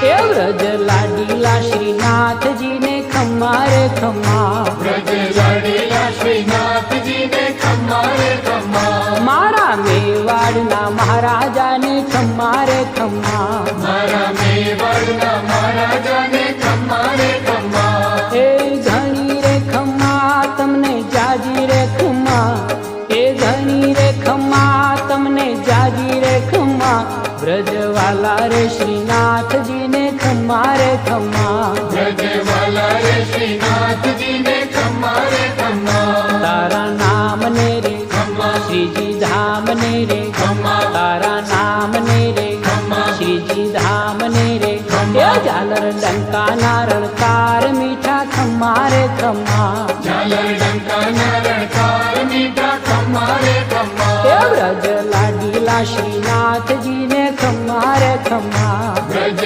એ વ્રજ લાડીલા શ્રીનાથજી ને ખમ્મા રે ખમ્મા, વ્રજ લાડીલા શ્રીનાથજી ને ખમ્મા રે ખમ્મા, મારા મેવાડના મહારાજાને ખમ્મા રે ખમ્મા, મારા મેવાડના મહારાજાને ખમ્મા રે ખમ્મા, એ ઘણી રે ખમ્મા તમને જાજી રે ખમ્મા, એ ઘણી રે ખમ્મા તમને જાજી રે ખમ્મા, વ્રજવાલા રે શ્રીનાથજી ને ખમ્મા રે ખમ્મા, વ્રજવાલા રે શ્રીનાથજી ને ખમ્મા રે ખમ્મા, તારા નામ ને રે ખમ્મા, શ્રીજી ધામ ને રે ખમ્મા, તારા નામ ને રે ખમ્મા, શ્રીજી ધામ ને રે, ખમ્મા, એ ઝાલર ડંકા નારણકાર મીઠા ખમ્મા રે ખમ્મા, ઝાલર ડંકાના રણકાર મીઠા ખમ્મા રે ખમ્મા, એ વ્રજ લાડીલા શ્રીનાથજી ને ખમ્મા રે ખમ્મા, વ્રજ